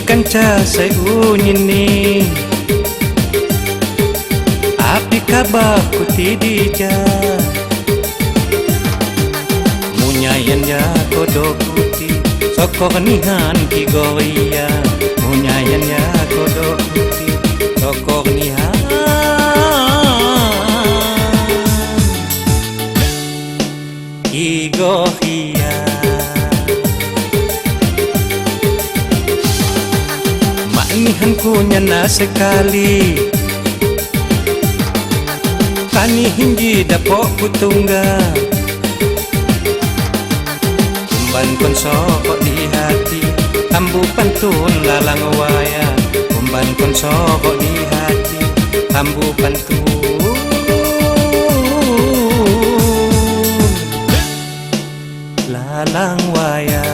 kanca sayunyini api kabaku tidija munyayan ya kodok putih sokok nihan kigoya munyayan ya kodok putih sokok nihan kigoya maknihan kunyana sekali kani hinji dapok kutungga umban kon sokok di hati tambu pantun lalang waya umban kon sokok di hati tambu pantun lalang waya.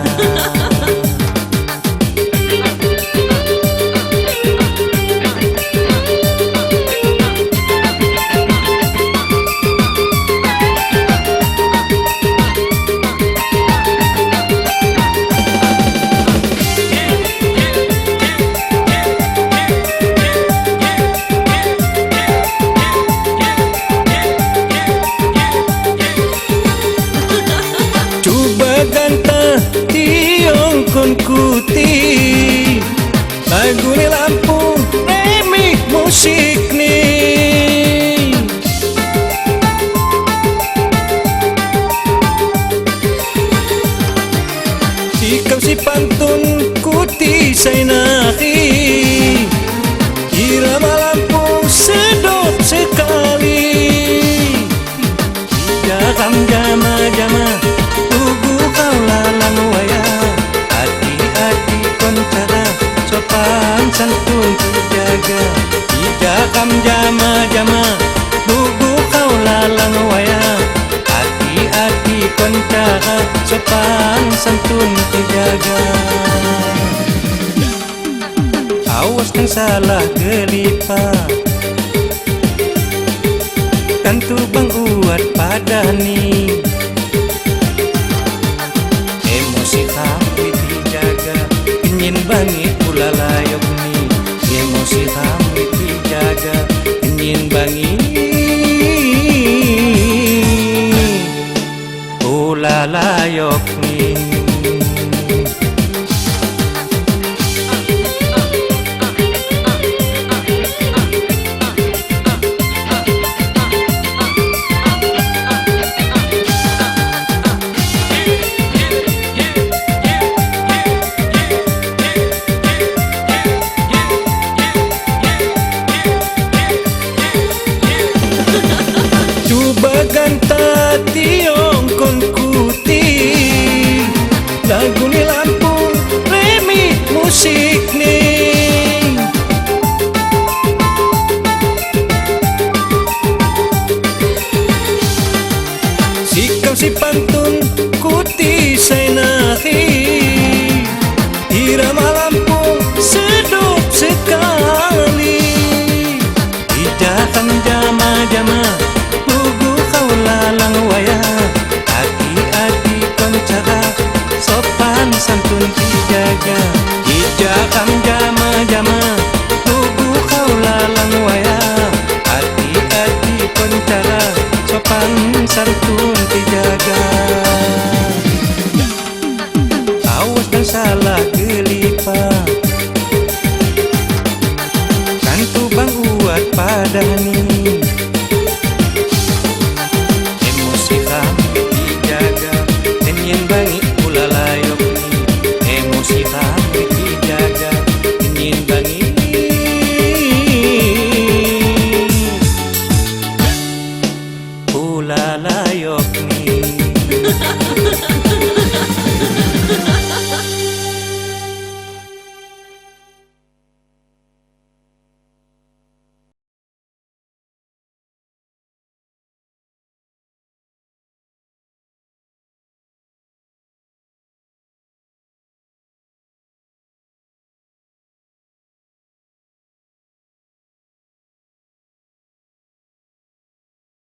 Ganta tiong kon kuti lagu ni Lampung remik musik ni sikap si pantun kuti say naki irama Lampung sedot sekali jam jama lalang waya hati-hati kon cara sopan santun terjaga idakam jama-jama bubu kau lalang waya hati-hati kon cara sopan santun terjaga awas kang salah gelipa kan tu bang uat padani emosi kami dijaga ingin bangit pula layok ni emosi kami dijaga ingin bangit pula layok ni. Ganta tiong kon kuti lagu ni Lampung remik musik ni sikau si pantun kuti say naki irama Lampung sedap sekali idakam jama-jama lalang waya hati-hati kon cara sopan santun dijaga ijakam jama-jama tubuh kau lalang waya hati-hati kon cara sopan santun dijaga awas dan salah gelipa kan tu bang uat padani